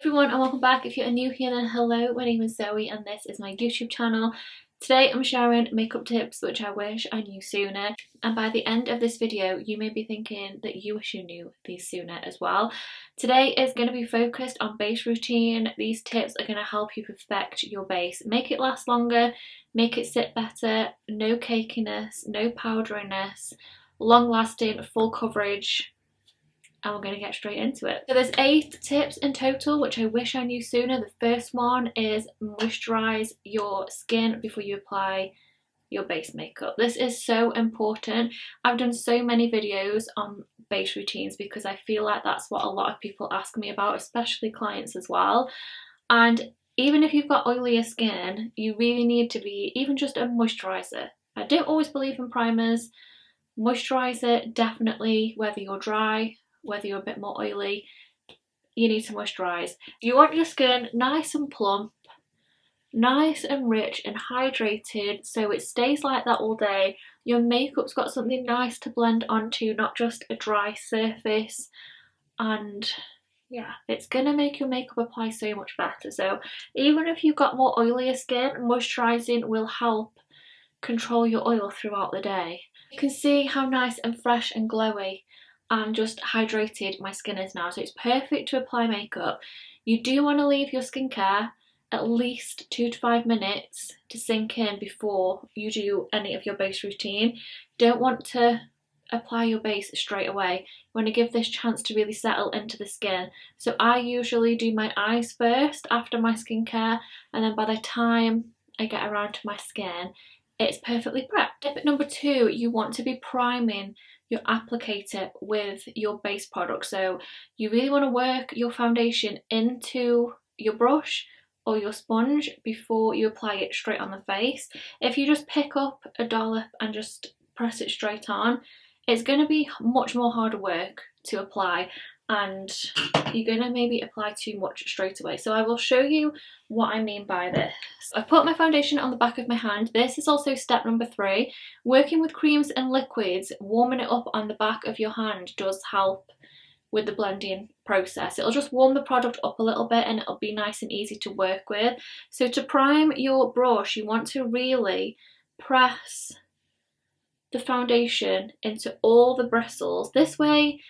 Everyone, and welcome back. If you're new here, then hello, my name is Zoe and this is my YouTube channel. Today I'm sharing makeup tips which I wish I knew sooner, and by the end of this video you may be thinking that you wish you knew these sooner as well. Today is going to be focused on base routine. These tips are going to help you perfect your base, make it last longer, make it sit better, no cakiness, no powderiness, long lasting, full coverage. And we're going to get straight into it. So there's 8 tips in total which I wish I knew sooner. The first one is moisturise your skin before you apply your base makeup. This is so important. I've done so many videos on base routines because I feel like that's what a lot of people ask me about, especially clients as well. And even if you've got oilier skin, you really need to be even just a moisturiser. I don't always believe in primers. Moisturiser, definitely, whether you're dry, whether you're a bit more oily, you need to moisturise. You want your skin nice and plump, nice and rich and hydrated, so it stays like that all day. Your makeup's got something nice to blend onto, not just a dry surface. And yeah, it's gonna make your makeup apply so much better. So even if you've got more oilier skin, moisturising will help control your oil throughout the day. You can see how nice and fresh and glowy and just hydrated my skin is now, so it's perfect to apply makeup. You do want to leave your skincare at least 2 to 5 minutes to sink in before you do any of your base routine. Don't want to apply your base straight away. You want to give this chance to really settle into the skin. So I usually do my eyes first after my skincare, and then by the time I get around to my skin, it's perfectly prepped. Tip number 2, you want to be priming your applicator with your base product. So you really want to work your foundation into your brush or your sponge before you apply it straight on the face. If you just pick up a dollop and just press it straight on, it's going to be much more harder work to apply, and you're going to maybe apply too much straight away. So I will show you what I mean by this. I've put my foundation on the back of my hand. This is also step number 3. Working with creams and liquids, warming it up on the back of your hand does help with the blending process. It'll just warm the product up a little bit and it'll be nice and easy to work with. So to prime your brush, you want to really press the foundation into all the bristles. This way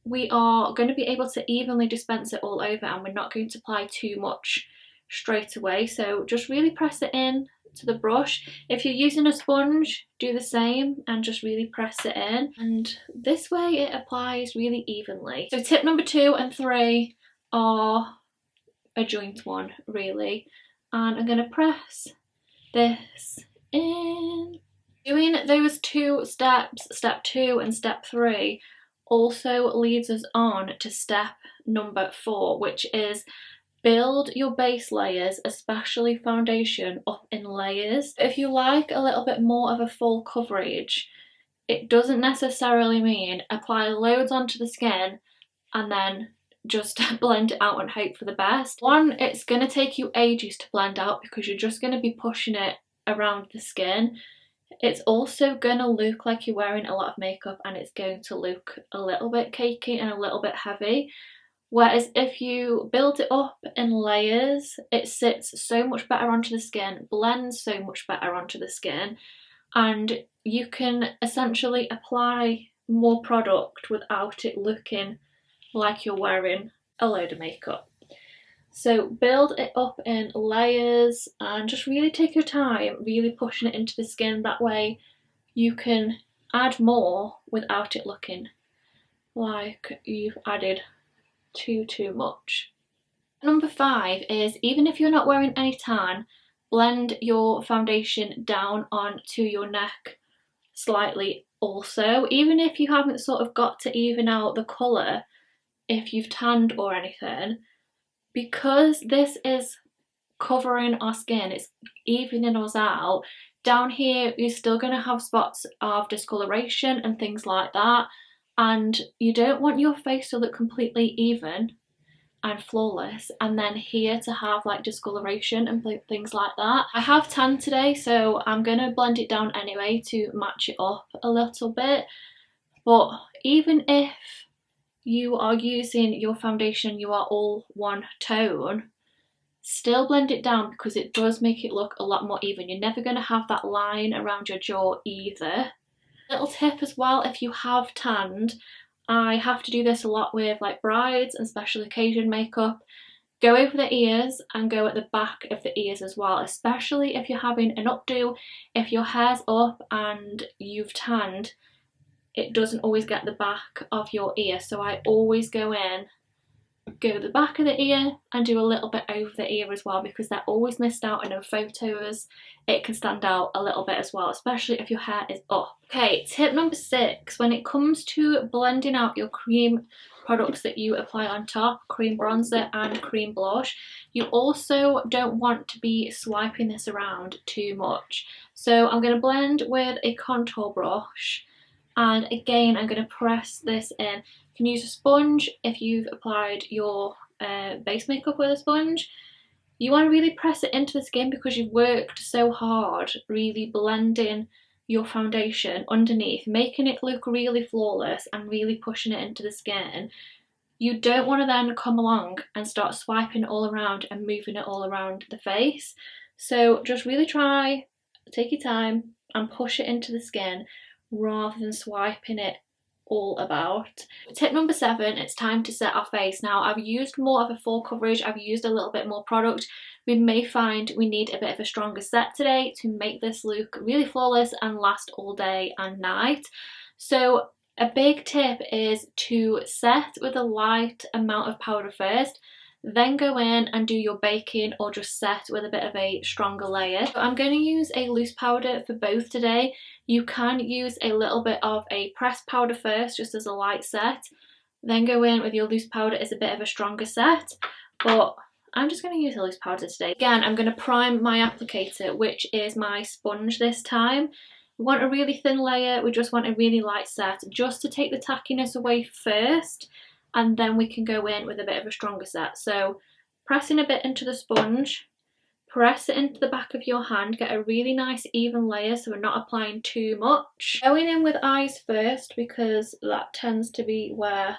we are going to be able to evenly dispense it all over, and we're not going to apply too much straight away. So just really press it in to the brush. If you're using a sponge, do the same and just really press it in, and this way it applies really evenly. So tip number 2 and 3 are a joint one really, and I'm going to press this in. Doing those 2 steps, step 2 and step 3, also leads us on to step number 4, which is build your base layers, especially foundation, up in layers. If you like a little bit more of a full coverage, it doesn't necessarily mean apply loads onto the skin and then just blend it out and hope for the best. One, it's going to take you ages to blend out because you're just going to be pushing it around the skin. It's also going to look like you're wearing a lot of makeup, and it's going to look a little bit cakey and a little bit heavy. Whereas if you build it up in layers, it sits so much better onto the skin, blends so much better onto the skin, and you can essentially apply more product without it looking like you're wearing a load of makeup. So build it up in layers and just really take your time, really pushing it into the skin. That way you can add more without it looking like you've added too much. Number 5 is, even if you're not wearing any tan, blend your foundation down onto your neck slightly also. Even if you haven't sort of got to even out the colour, if you've tanned or anything, because this is covering our skin, it's evening us out. Down here you're still going to have spots of discoloration and things like that, and you don't want your face to look completely even and flawless and then here to have like discoloration and things like that. I have tan today, so I'm going to blend it down anyway to match it up a little bit. But even if you are using your foundation, you are all one tone, still blend it down because it does make it look a lot more even. You're never going to have that line around your jaw either. Little tip as well, if you have tanned, I have to do this a lot with like brides and special occasion makeup. Go over the ears and go at the back of the ears as well, especially if you're having an updo. If your hair's up and you've tanned, it doesn't always get the back of your ear, so I always go in, go the back of the ear and do a little bit over the ear as well, because they're always missed out, and in photos it can stand out a little bit as well, especially if your hair is up. Okay, tip number 6, when it comes to blending out your cream products that you apply on top, cream bronzer and cream blush, you also don't want to be swiping this around too much. So I'm going to blend with a contour brush, and again I'm going to press this in. You can use a sponge if you've applied your base makeup with a sponge. You want to really press it into the skin because you've worked so hard really blending your foundation underneath, making it look really flawless and really pushing it into the skin. You don't want to then come along and start swiping it all around and moving it all around the face. So just really try, take your time and push it into the skin rather than swiping it all about. Tip number 7, it's time to set our face. Now I've used more of a full coverage, I've used a little bit more product. We may find we need a bit of a stronger set today to make this look really flawless and last all day and night. So a big tip is to set with a light amount of powder first, then go in and do your baking, or just set with a bit of a stronger layer. So I'm going to use a loose powder for both today. You can use a little bit of a pressed powder first, just as a light set, then go in with your loose powder as a bit of a stronger set, but I'm just going to use a loose powder today. Again, I'm going to prime my applicator, which is my sponge this time. We want a really thin layer, we just want a really light set, just to take the tackiness away first, and then we can go in with a bit of a stronger set. So pressing a bit into the sponge, press it into the back of your hand, get a really nice even layer so we're not applying too much. Going in with eyes first because that tends to be where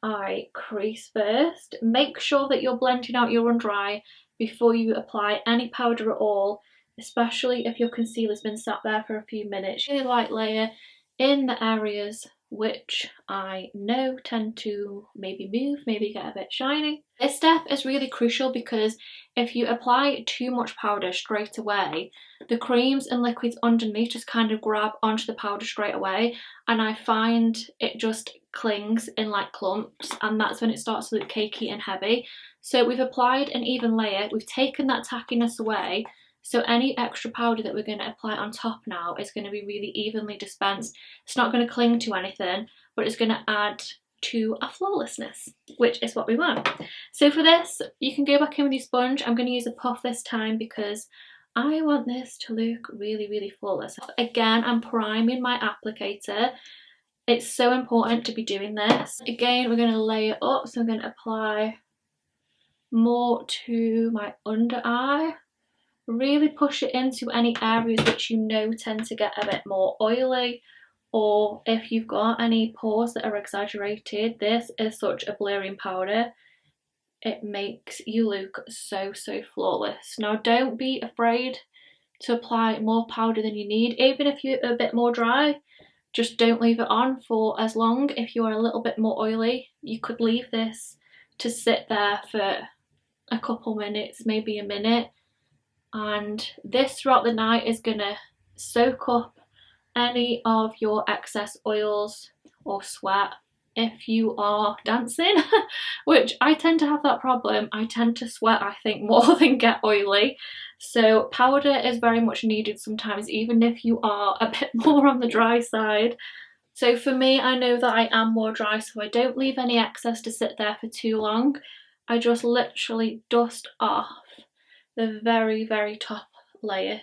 I crease first. Make sure that you're blending out your under eye before you apply any powder at all, especially if your concealer's been sat there for a few minutes. Really light layer in the areas which I know tend to maybe move, maybe get a bit shiny. This step is really crucial because if you apply too much powder straight away, the creams and liquids underneath just kind of grab onto the powder straight away, and I find it just clings in like clumps, and that's when it starts to look cakey and heavy. So we've applied an even layer, we've taken that tackiness away, so any extra powder that we're going to apply on top now is going to be really evenly dispensed. It's not going to cling to anything, but it's going to add to a flawlessness, which is what we want. So for this, you can go back in with your sponge. I'm going to use a puff this time because I want this to look really, really flawless. Again, I'm priming my applicator. It's so important to be doing this. Again, we're going to layer up, so I'm going to apply more to my under eye. Really push it into any areas which you know tend to get a bit more oily, or if you've got any pores that are exaggerated. This is such a blurring powder. It makes you look so flawless. Now don't be afraid to apply more powder than you need. Even if you're a bit more dry, just don't leave it on for as long. If you are a little bit more oily, you could leave this to sit there for a couple minutes, maybe a minute, and this throughout the night is gonna soak up any of your excess oils or sweat. If you are dancing, which I tend to have that problem, I tend to sweat, I think, more than get oily, so powder is very much needed sometimes, even if you are a bit more on the dry side. So for me, I know that I am more dry, so I don't leave any excess to sit there for too long. I just literally dust off the very top layer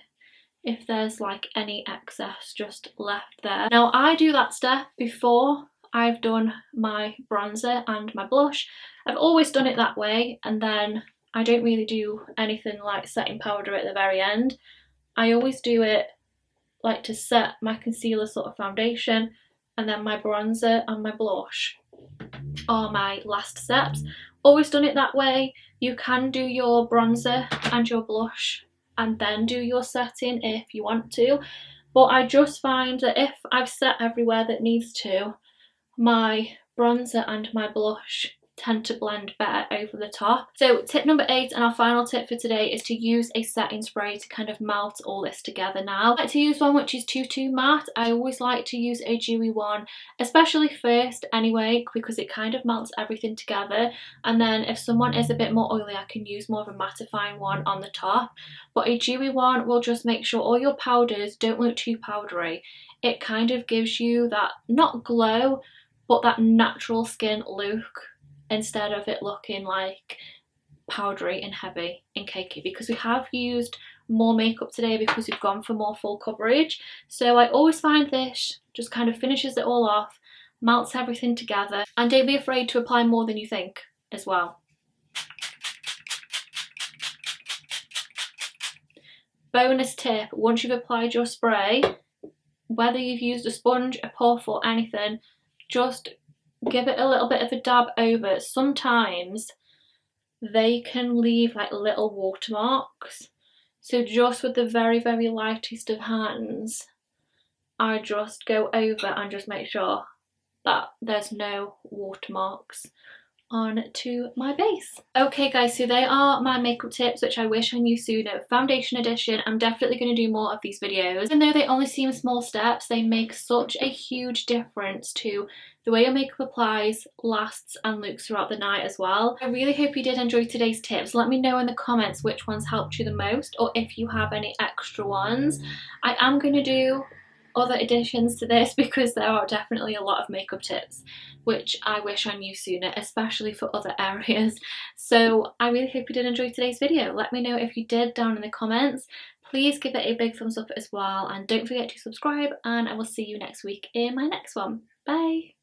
if there's like any excess just left there. Now I do that step before I've done my bronzer and my blush. I've always done it that way, and then I don't really do anything like setting powder at the very end. I always do it like to set my concealer sort of foundation, and then my bronzer and my blush. are my last steps. Always done it that way. You can do your bronzer and your blush and then do your setting if you want to, but I just find that if I've set everywhere that needs to, my bronzer and my blush tend to blend better over the top. So tip number 8 and our final tip for today is to use a setting spray to kind of melt all this together. Now I like to use one which is too matte. I always like to use a dewy one, especially first anyway, because it kind of melts everything together, and then if someone is a bit more oily I can use more of a mattifying one on the top, but a dewy one will just make sure all your powders don't look too powdery. It kind of gives you that, not glow, but that natural skin look, instead of it looking like powdery and heavy and cakey, because we have used more makeup today because we've gone for more full coverage. So I always find this just kind of finishes it all off, melts everything together, and don't be afraid to apply more than you think as well. Bonus tip, once you've applied your spray, whether you've used a sponge, a puff or anything, just give it a little bit of a dab over. Sometimes they can leave like little watermarks, so just with the very lightest of hands I just go over and just make sure that there's no watermarks onto my base. Okay guys, so they are my makeup tips which I wish I knew sooner, foundation edition. I'm definitely going to do more of these videos. Even though they only seem small steps, they make such a huge difference to the way your makeup applies, lasts and looks throughout the night as well. I really hope you did enjoy today's tips. Let me know in the comments which ones helped you the most, or if you have any extra ones. I am going to do other additions to this because there are definitely a lot of makeup tips which I wish I knew sooner, especially for other areas. So I really hope you did enjoy today's video. Let me know if you did down in the comments. Please give it a big thumbs up as well, and don't forget to subscribe, and I will see you next week in my next one. Bye!